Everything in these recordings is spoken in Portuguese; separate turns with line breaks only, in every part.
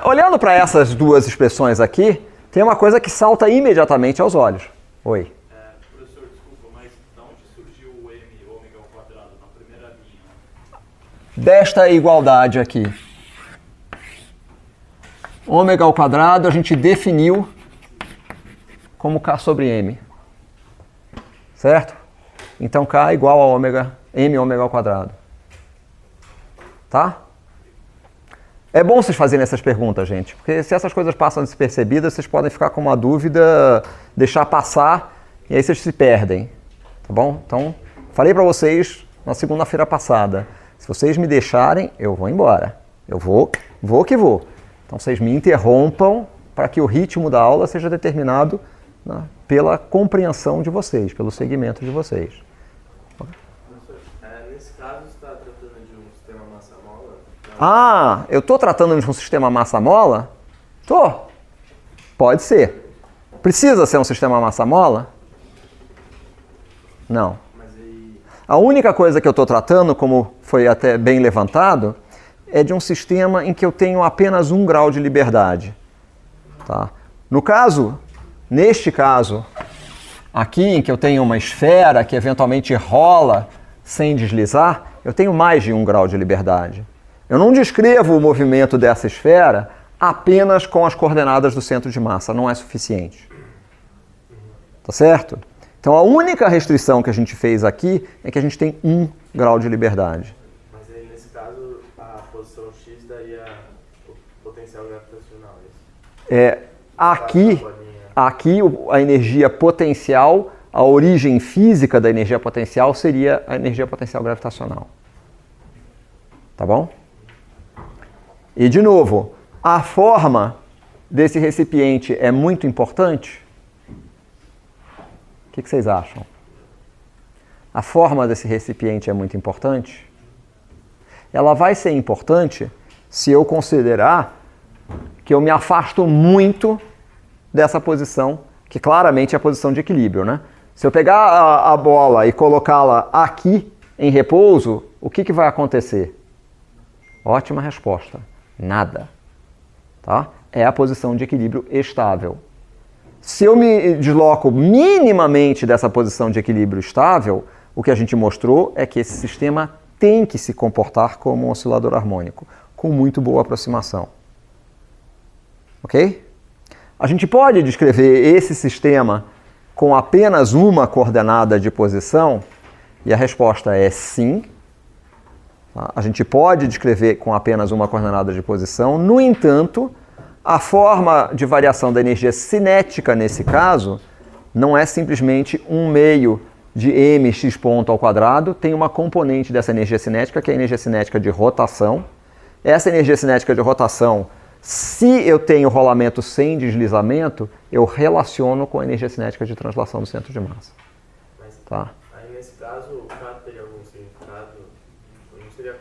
olhando para essas duas expressões aqui, tem uma coisa que salta imediatamente aos olhos. Oi.
Professor, desculpa, mas de onde surgiu o m ômega ao quadrado na primeira linha?
Desta igualdade aqui. Ômega ao quadrado a gente definiu como K sobre M. Certo? Então K é igual a ômega, M ômega ao quadrado. Tá? É bom vocês fazerem essas perguntas, gente, porque se essas coisas passam despercebidas, vocês podem ficar com uma dúvida, deixar passar, e aí vocês se perdem. Tá bom? Então, falei para vocês na segunda-feira passada, se vocês me deixarem, eu vou embora. Eu vou que vou. Então, vocês me interrompam para que o ritmo da aula seja determinado, né, pela compreensão de vocês, pelo segmento de vocês.
Nesse caso, você está tratando de um sistema massa-mola?
Ah, eu estou tratando de um sistema massa-mola? Tô. Pode ser. Precisa ser um sistema massa-mola? Não.
Mas aí...
A única coisa que eu estou tratando, como foi até bem levantado, é de um sistema em que eu tenho apenas 1 grau de liberdade. Tá? Neste caso, aqui em que eu tenho uma esfera que eventualmente rola sem deslizar, eu tenho mais de 1 grau de liberdade. Eu não descrevo o movimento dessa esfera apenas com as coordenadas do centro de massa, não é suficiente. Tá certo? Então a única restrição que a gente fez aqui é que a gente tem 1 grau de liberdade.
Mas aí, nesse caso, a posição X daria o potencial gravitacional, isso?
Aqui a energia potencial, a origem física da energia potencial seria a energia potencial gravitacional. Tá bom? E de novo, a forma desse recipiente é muito importante? O que vocês acham? A forma desse recipiente é muito importante? Ela vai ser importante se eu considerar que eu me afasto muito dessa posição, que claramente é a posição de equilíbrio, né? Se eu pegar a bola e colocá-la aqui em repouso, o que vai acontecer? Ótima resposta. Nada. Tá? É a posição de equilíbrio estável. Se eu me desloco minimamente dessa posição de equilíbrio estável, o que a gente mostrou é que esse sistema tem que se comportar como um oscilador harmônico, com muito boa aproximação. Ok? A gente pode descrever esse sistema com apenas uma coordenada de posição? E a resposta é sim. A gente pode descrever com apenas uma coordenada de posição. No entanto, a forma de variação da energia cinética nesse caso não é simplesmente 1/2 de mx ponto ao quadrado, tem uma componente dessa energia cinética, que é a energia cinética de rotação. Essa energia cinética de rotação, se eu tenho rolamento sem deslizamento, eu relaciono com a energia cinética de translação do centro de massa.
Mas
tá?
Aí, nesse caso, o K teria algum significado? Não seria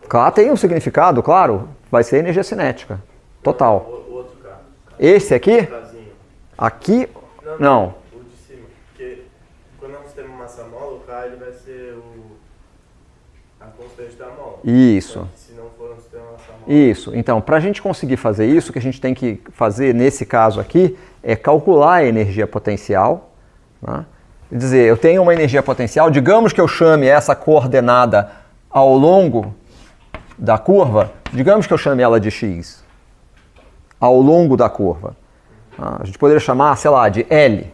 K tem um significado, claro, vai ser energia cinética, total.
O outro K.
Esse aqui?
Kzinho.
Aqui? Não.
O de cima. Porque quando é um sistema massa-mola, o K ele vai ser a constante da mola.
Isso.
Então, se não for um sistema massa-mola...
Isso. Então, para a gente conseguir fazer isso, o que a gente tem que fazer nesse caso aqui é calcular a energia potencial. Né? Quer dizer, eu tenho uma energia potencial, digamos que eu chame essa coordenada ao longo da curva, digamos que eu chame ela de x, ao longo da curva. A gente poderia chamar, sei lá, de L,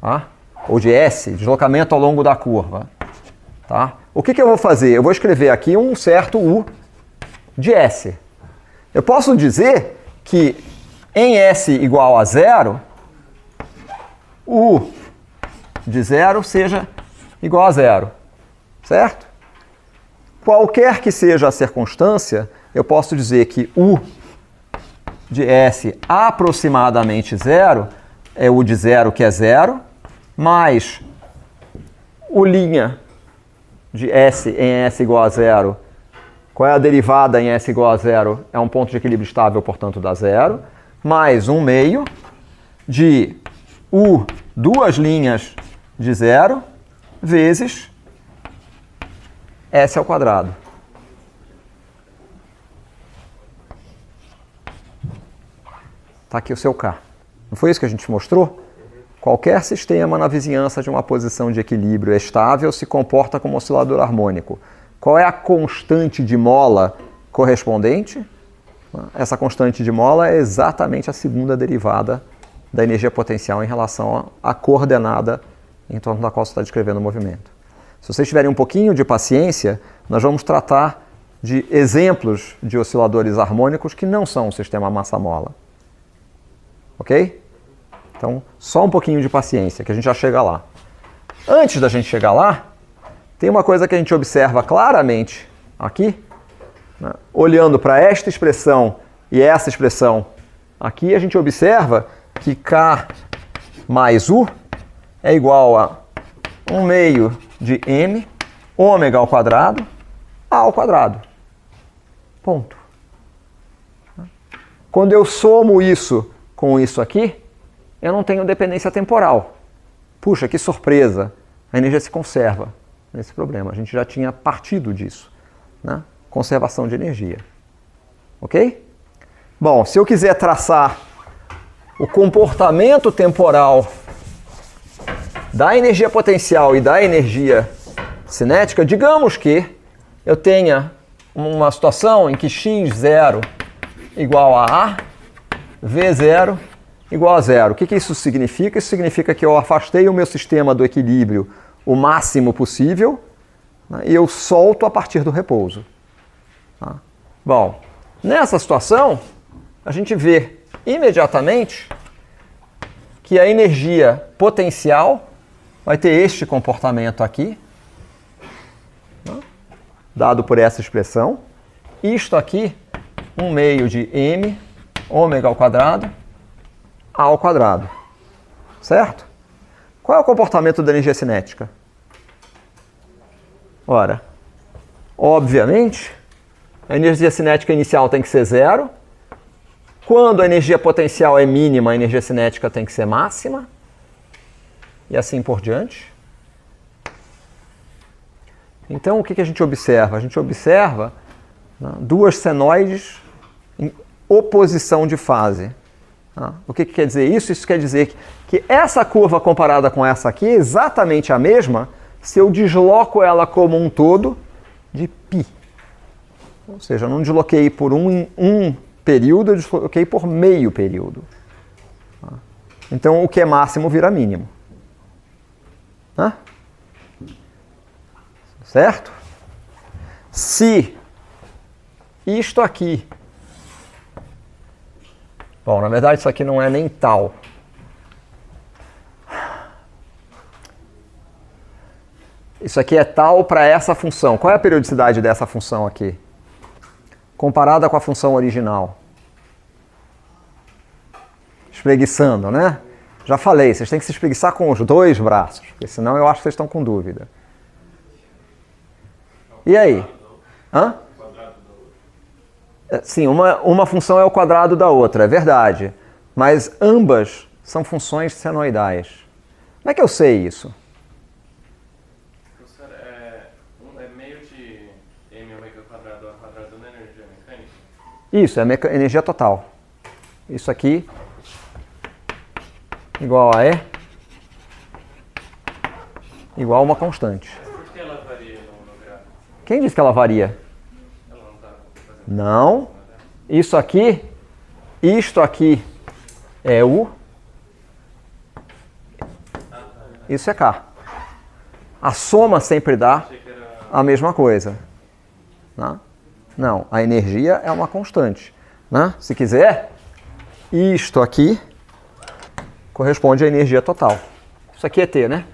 tá? Ou de S, deslocamento ao longo da curva. Tá? O que eu vou fazer? Eu vou escrever aqui um certo U de S. Eu posso dizer que em S igual a 0, U de 0 seja igual a 0. Certo? Qualquer que seja a circunstância, eu posso dizer que U de S aproximadamente 0 é U de 0, que é 0, mais U' de S em S igual a 0. Qual é a derivada em S igual a 0? É um ponto de equilíbrio estável, portanto dá 0. Mais 1/2 de U, 2 linhas de 0, vezes S ao quadrado. Está aqui o seu K. Não foi isso que a gente mostrou? Qualquer sistema na vizinhança de uma posição de equilíbrio estável se comporta como oscilador harmônico. Qual é a constante de mola correspondente? Essa constante de mola é exatamente a segunda derivada da energia potencial em relação à coordenada em torno da qual você está descrevendo o movimento. Se vocês tiverem um pouquinho de paciência, nós vamos tratar de exemplos de osciladores harmônicos que não são o sistema massa-mola. Ok? Então, só um pouquinho de paciência, que a gente já chega lá. Antes da gente chegar lá, tem uma coisa que a gente observa claramente aqui, né? Olhando para esta expressão e essa expressão aqui, a gente observa que K mais U é igual a 1 meio de M ômega ao quadrado A ao quadrado. Ponto. Quando eu somo isso com isso aqui, eu não tenho dependência temporal. Puxa, que surpresa! A energia se conserva nesse problema. A gente já tinha partido disso, né? Conservação de energia. Ok? Bom, se eu quiser traçar o comportamento temporal da energia potencial e da energia cinética, digamos que eu tenha uma situação em que x0 igual a A, V0 igual a zero. O que isso significa? Isso significa que eu afastei o meu sistema do equilíbrio o máximo possível, né, e eu solto a partir do repouso. Tá? Bom, nessa situação, a gente vê imediatamente que a energia potencial vai ter este comportamento aqui, né, dado por essa expressão. Isto aqui, 1 meio de M ômega ao quadrado A ao quadrado. Certo? Qual é o comportamento da energia cinética? Ora, obviamente, a energia cinética inicial tem que ser zero. Quando a energia potencial é mínima, a energia cinética tem que ser máxima. E assim por diante. Então, o que a gente observa? A gente observa, né, duas senoides em oposição de fase. O que quer dizer isso? Isso quer dizer que essa curva comparada com essa aqui é exatamente a mesma se eu desloco ela como um todo de π. Ou seja, eu não desloquei por um período, eu desloquei por meio período. Então, o que é máximo vira mínimo. Certo? Se isto aqui... Bom, na verdade isso aqui não é nem tal. Isso aqui é tal para essa função. Qual é a periodicidade dessa função aqui? Comparada com a função original. Espreguiçando, né? Já falei, vocês têm que se espreguiçar com os dois braços, porque senão eu acho que vocês estão com dúvida. E aí? Hã? Sim, uma função é o quadrado da outra, é verdade. Mas ambas são funções senoidais. Como é que eu sei isso?
Professor, é meio de m ômega quadrado ao quadrado na energia mecânica?
Isso, é energia total. Isso aqui igual a E igual a uma constante.
Por que ela varia no gráfico?
Quem disse que ela varia?
Ela não está fazendo.
Não. Isto aqui, isto aqui é U. Isso é K. A soma sempre dá a mesma coisa. Não, a energia é uma constante. Se quiser, isto aqui corresponde à energia total. Isso aqui é T, né?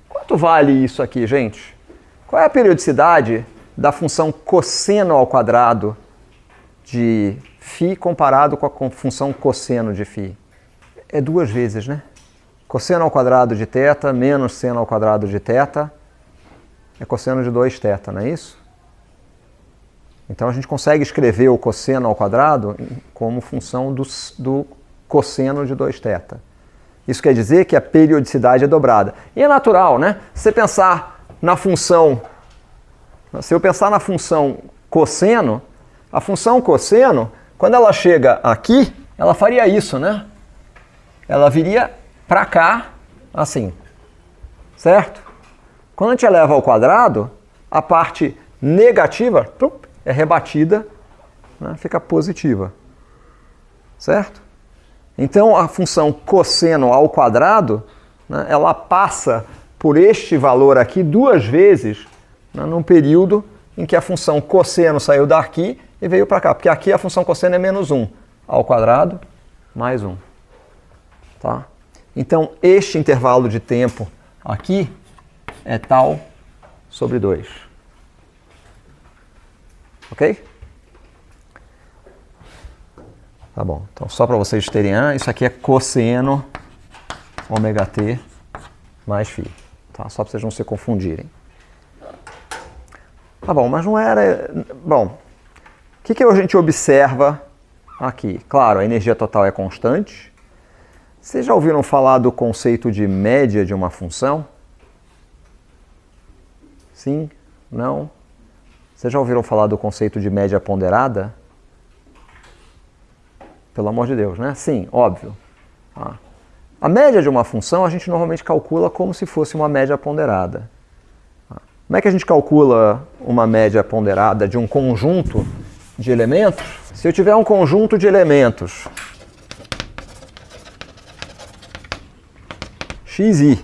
Quanto vale isso aqui, gente? Qual é a periodicidade da função cosseno ao quadrado de φ comparado com a função cosseno de φ? É 2 vezes, né? Cosseno ao quadrado de θ menos seno ao quadrado de θ é cosseno de 2θ, não é isso? Então a gente consegue escrever o cosseno ao quadrado como função do cosseno de 2θ. Isso quer dizer que a periodicidade é dobrada. E é natural, né? Se você pensar na função, se eu pensar na função cosseno, a função cosseno, quando ela chega aqui, ela faria isso, né? Ela viria para cá, assim, certo? Quando a gente eleva ao quadrado, a parte negativa é rebatida, né? Fica positiva, certo? Então a função cosseno ao quadrado, né, ela passa por este valor aqui 2 vezes, né, num período em que a função cosseno saiu daqui e veio para cá, porque aqui a função cosseno é menos 1 ao quadrado mais 1. Tá? Então este intervalo de tempo aqui é tal sobre 2. Ok? Tá bom, então só para vocês terem, isso aqui é cosseno ômega t mais φ, tá? Só para vocês não se confundirem. Tá bom, mas não era... Bom, o que a gente observa aqui? Claro, a energia total é constante. Vocês já ouviram falar do conceito de média de uma função? Sim? Não? Vocês já ouviram falar do conceito de média ponderada? Pelo amor de Deus, né? Sim, óbvio. A média de uma função a gente normalmente calcula como se fosse uma média ponderada. Como é que a gente calcula uma média ponderada de um conjunto de elementos? Se eu tiver um conjunto de elementos xi,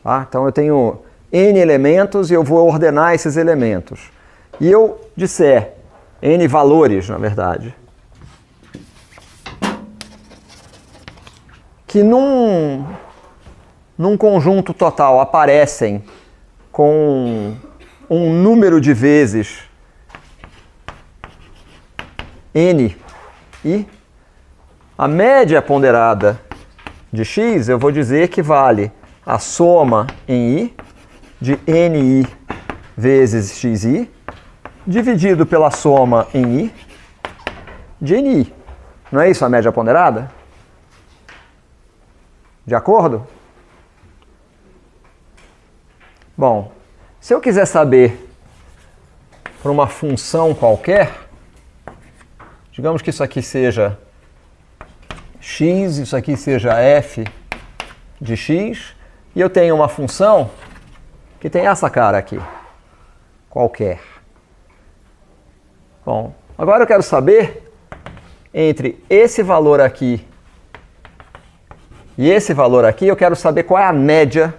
tá? Então eu tenho n elementos e eu vou ordenar esses elementos. E eu disser n valores, na verdade, que num conjunto total aparecem com um número de vezes n i, a média ponderada de x eu vou dizer que vale a soma em i de ni vezes xi dividido pela soma em i de ni. Não é isso a média ponderada? De acordo? Bom, se eu quiser saber por uma função qualquer, digamos que isso aqui seja x, isso aqui seja f de x, e eu tenho uma função que tem essa cara aqui, qualquer. Bom, agora eu quero saber entre esse valor aqui e esse valor aqui, eu quero saber qual é a média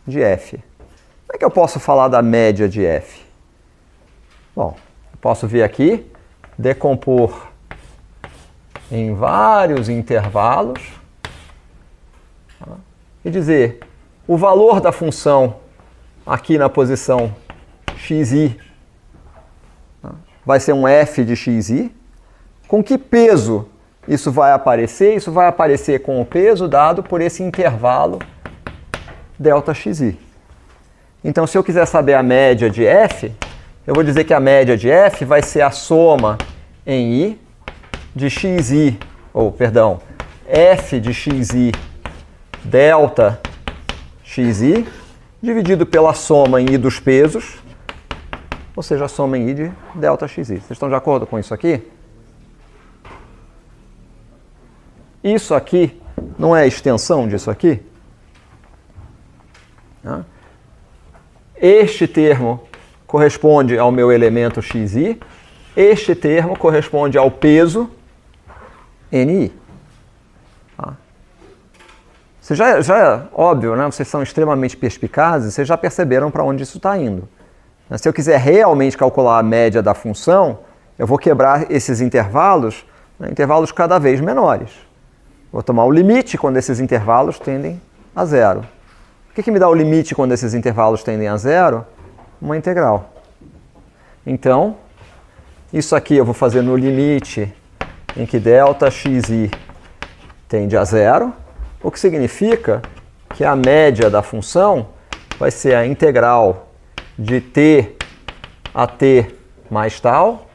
de f. Como é que eu posso falar da média de f? Bom, eu posso vir aqui, decompor em vários intervalos, tá? E dizer o valor da função aqui na posição xi, tá? Vai ser um f de xi. Com que peso isso vai aparecer? Isso vai aparecer com o peso dado por esse intervalo ΔXi. Então, se eu quiser saber a média de f, eu vou dizer que a média de f vai ser a soma em i de xi, f de xi delta xi, dividido pela soma em i dos pesos, ou seja, a soma em i de delta xi. Vocês estão de acordo com isso aqui? Isso aqui não é a extensão disso aqui? Este termo corresponde ao meu elemento xi, este termo corresponde ao peso ni. Você já óbvio, né? Vocês são extremamente perspicazes, vocês já perceberam para onde isso está indo. Se eu quiser realmente calcular a média da função, eu vou quebrar esses intervalos, né, intervalos cada vez menores. Vou tomar o limite quando esses intervalos tendem a zero. O que me dá o limite quando esses intervalos tendem a zero? Uma integral. Então, isso aqui eu vou fazer no limite em que ΔXi tende a zero, o que significa que a média da função vai ser a integral de t a t mais tal,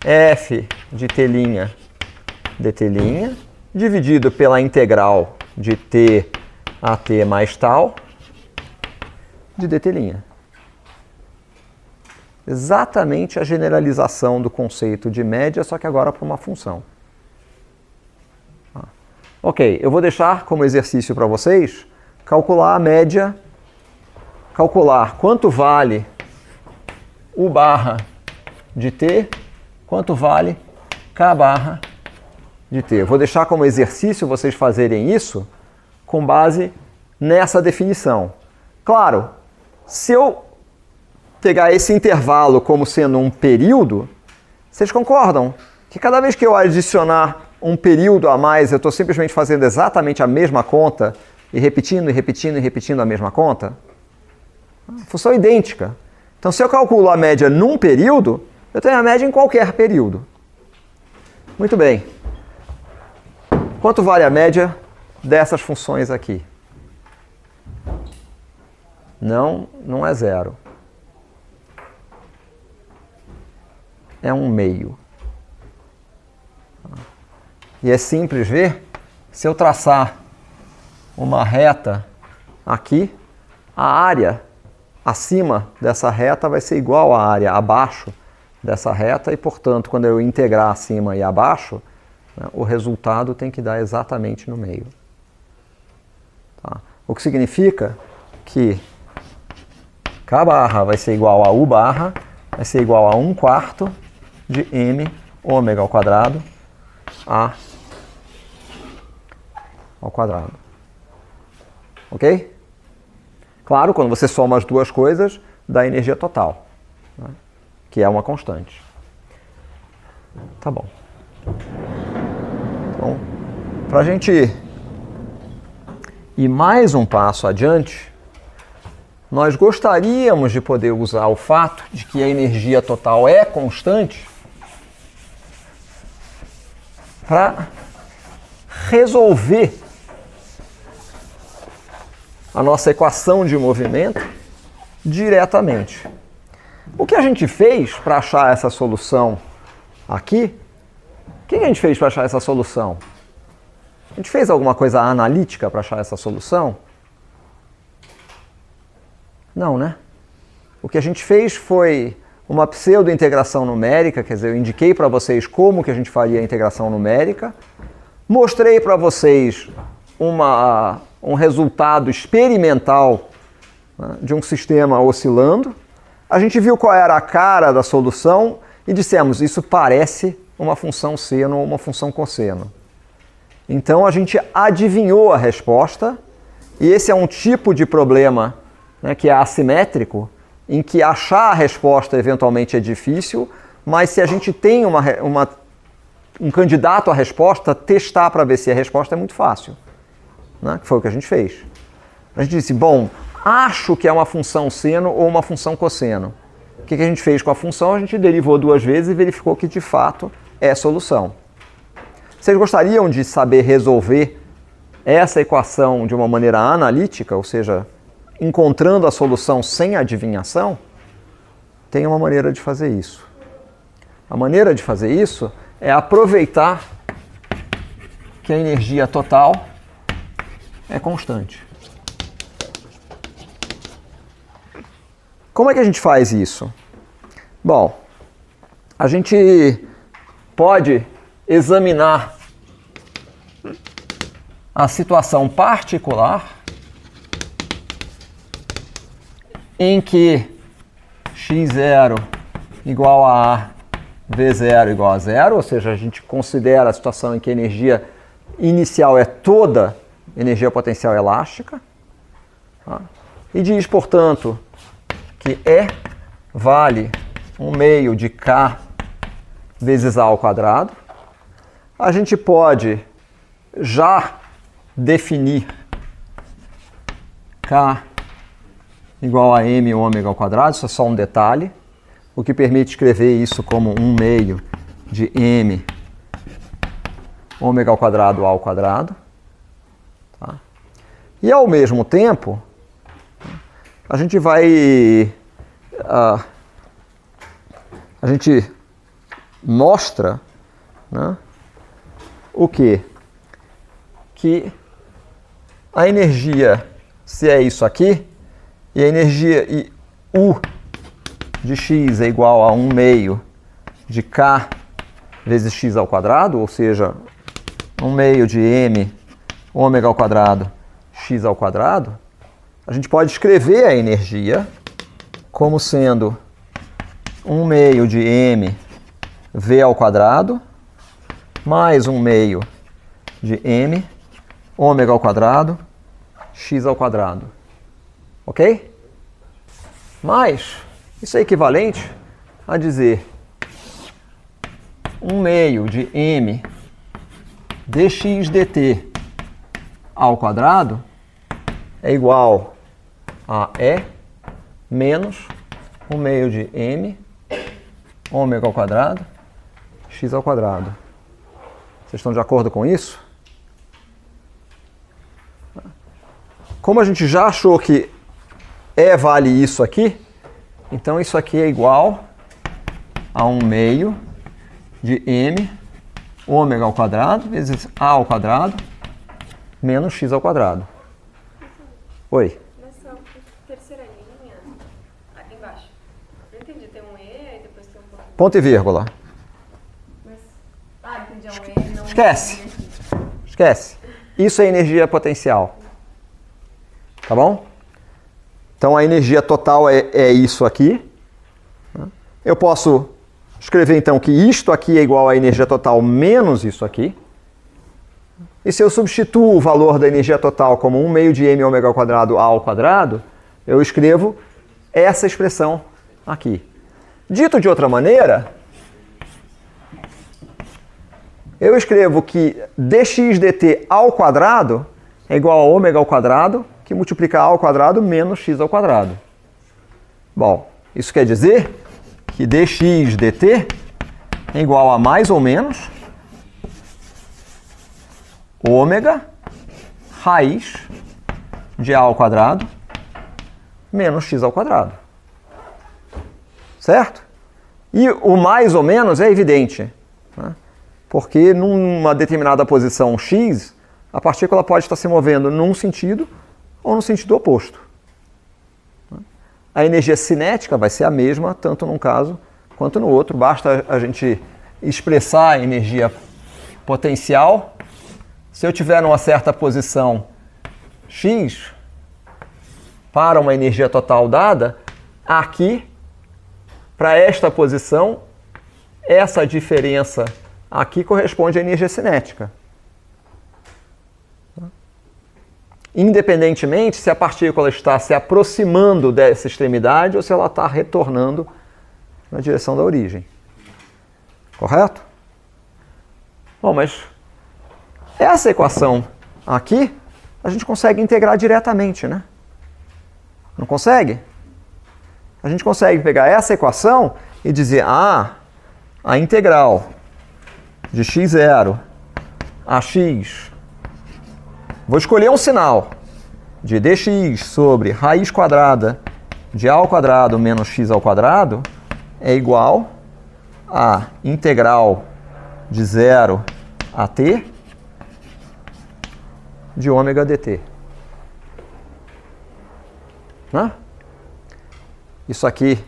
f de t' dt', dividido pela integral de t a t mais tal de dt'. Exatamente a generalização do conceito de média, só que agora para uma função. Ok, eu vou deixar como exercício para vocês calcular a média, calcular quanto vale U barra de T, quanto vale K barra de T. Eu vou deixar como exercício vocês fazerem isso com base nessa definição. Claro, se eu pegar esse intervalo como sendo um período, vocês concordam que cada vez que eu adicionar um período a mais, eu estou simplesmente fazendo exatamente a mesma conta e repetindo, e repetindo, e repetindo a mesma conta? Função idêntica. Então, se eu calculo a média num período, eu tenho a média em qualquer período. Muito bem. Quanto vale a média dessas funções aqui? Não é zero. É 1/2. E é simples ver, se eu traçar uma reta aqui, a área acima dessa reta vai ser igual à área abaixo dessa reta e, portanto, quando eu integrar acima e abaixo, né, o resultado tem que dar exatamente no meio. Tá? O que significa que K barra vai ser igual a U barra, vai ser igual a 1/4 de M ômega ao quadrado A ao quadrado. Ok? Claro, quando você soma as duas coisas, dá energia total, né? Que é uma constante. Tá bom. Então, para a gente ir mais um passo adiante, nós gostaríamos de poder usar o fato de que a energia total é constante para resolver a nossa equação de movimento diretamente. O que a gente fez para achar essa solução aqui? O que a gente fez para achar essa solução? A gente fez alguma coisa analítica para achar essa solução? Não, né? O que a gente fez foi uma pseudo-integração numérica, quer dizer, eu indiquei para vocês como que a gente faria a integração numérica, mostrei para vocês um resultado experimental, né, de um sistema oscilando, a gente viu qual era a cara da solução e dissemos, isso parece uma função seno ou uma função cosseno. Então a gente adivinhou a resposta, e esse é um tipo de problema, né, que é assimétrico, em que achar a resposta eventualmente é difícil, mas se a gente tem um candidato à resposta, testar para ver se a resposta é muito fácil. Né? Que foi o que a gente fez. A gente disse, bom, acho que é uma função seno ou uma função cosseno. O que a gente fez com a função? A gente derivou 2 vezes e verificou que de fato é solução. Vocês gostariam de saber resolver essa equação de uma maneira analítica, ou seja, encontrando a solução sem adivinhação? Tem uma maneira de fazer isso. A maneira de fazer isso é aproveitar que a energia total é constante. Como é que a gente faz isso? Bom, a gente pode examinar a situação particular em que x0 igual a A, V0 igual a 0, ou seja, a gente considera a situação em que a energia inicial é toda energia potencial elástica, tá? E diz, portanto, que E vale 1/2 de K vezes A ao quadrado. A gente pode já definir K igual a M ômega ao quadrado, isso é só um detalhe, o que permite escrever isso como 1/2 de M ômega ao quadrado A ao quadrado. Tá? E ao mesmo tempo, a gente vai... a gente mostra, né, o quê? Que a energia, se é isso aqui, e a energia U de x é igual a 1/2 de K vezes x ao quadrado, ou seja, 1/2 de M ômega ao quadrado, x ao quadrado, a gente pode escrever a energia como sendo 1/2 de m v ao quadrado mais 1/2 de m ômega ao quadrado x ao quadrado. Ok? Mas isso é equivalente a dizer 1/2 de m dx dt ao quadrado é igual a E menos 1/2 de m ômega ao quadrado x ao quadrado. Vocês estão de acordo com isso? Como a gente já achou que E vale isso aqui, então isso aqui é igual a 1/2 de m ômega ao quadrado vezes a ao quadrado menos x ao quadrado. Oi?
Nessa terceira linha, aqui embaixo, eu entendi, tem um E e depois tem um ponto.
Ponto e vírgula.
Mas, entendi, é um E e não
Esquece. Esquece. Isso é energia potencial. Tá bom? Então a energia total é isso aqui. Eu posso escrever então que isto aqui é igual à energia total menos isso aqui. E se eu substituo o valor da energia total como 1/2 de m ômega ao quadrado a ao quadrado, eu escrevo essa expressão aqui. Dito de outra maneira, eu escrevo que dx dt ao quadrado é igual a ômega ao quadrado, que multiplica a ao quadrado menos x ao quadrado. Bom, isso quer dizer que dx dt é igual a mais ou menos ômega raiz de a ao quadrado menos x ao quadrado. Certo? E o mais ou menos é evidente, né? Porque numa determinada posição x, a partícula pode estar se movendo num sentido ou no sentido oposto. A energia cinética vai ser a mesma, tanto num caso quanto no outro. Basta a gente expressar a energia potencial. Se eu tiver numa certa posição x, para uma energia total dada, aqui, para esta posição, essa diferença aqui corresponde à energia cinética. Independentemente se a partícula está se aproximando dessa extremidade ou se ela está retornando na direção da origem. Correto? Bom, mas essa equação aqui a gente consegue integrar diretamente, né? Não consegue? A gente consegue pegar essa equação e dizer, a integral de x0 a x, vou escolher um sinal, de dx sobre raiz quadrada de a ao quadrado menos x ao quadrado é igual a integral de 0 a t de ômega dt. Né? Isso aqui,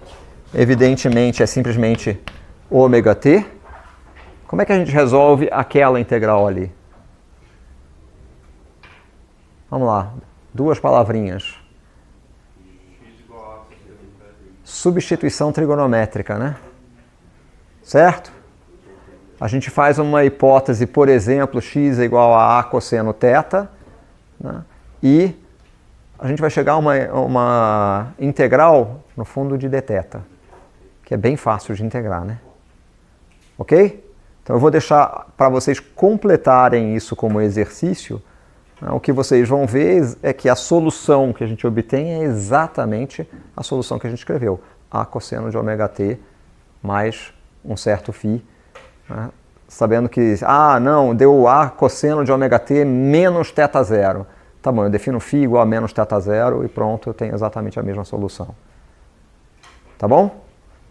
evidentemente, é simplesmente ômega t. Como é que a gente resolve aquela integral ali? Vamos lá, duas palavrinhas. Substituição trigonométrica, né? Certo? A gente faz uma hipótese, por exemplo, x é igual a cosseno θ, né? E a gente vai chegar a uma integral, no fundo, de dθ, que é bem fácil de integrar, né? Ok? Então eu vou deixar para vocês completarem isso como exercício. O que vocês vão ver é que a solução que a gente obtém é exatamente a solução que a gente escreveu. A cosseno de ômega t mais um certo φ, né? Sabendo que, não, deu A cosseno de ômega t menos θ0. Tá bom, eu defino φ igual a menos θ0 e pronto, eu tenho exatamente a mesma solução. Tá bom?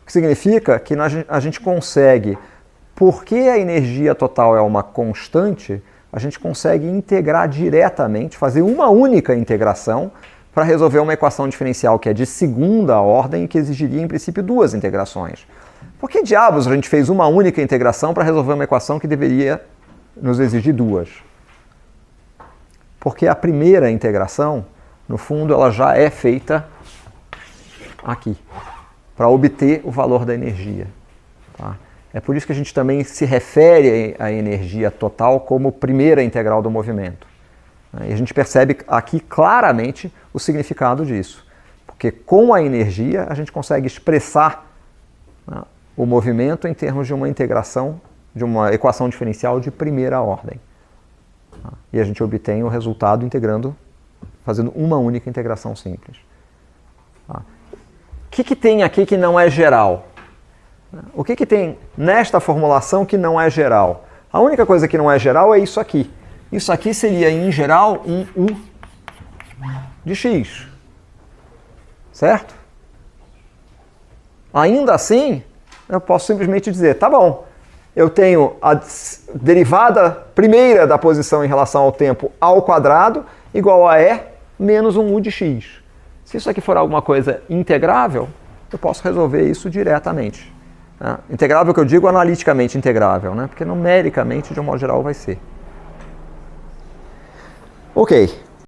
O que significa que a gente consegue, porque a energia total é uma constante, a gente consegue integrar diretamente, fazer uma única integração para resolver uma equação diferencial que é de segunda ordem e que exigiria, em princípio, duas integrações. Por que diabos a gente fez uma única integração para resolver uma equação que deveria nos exigir duas? Porque a primeira integração, no fundo, ela já é feita aqui, para obter o valor da energia. Tá? É por isso que a gente também se refere à energia total como primeira integral do movimento. E a gente percebe aqui claramente o significado disso. Porque com a energia a gente consegue expressar, né, o movimento em termos de uma integração, de uma equação diferencial de primeira ordem. Tá? E a gente obtém o resultado integrando, fazendo uma única integração simples. Tá? O que tem aqui que não é geral? O que tem nesta formulação que não é geral? A única coisa que não é geral é isso aqui. Isso aqui seria, em geral, um U de x. Certo? Ainda assim, eu posso simplesmente dizer, tá bom, eu tenho a derivada primeira da posição em relação ao tempo ao quadrado igual a E menos um U de x. Se isso aqui for alguma coisa integrável, eu posso resolver isso diretamente. Né? Integrável que eu digo analiticamente integrável, né? Porque numericamente, de um modo geral, vai ser. Ok.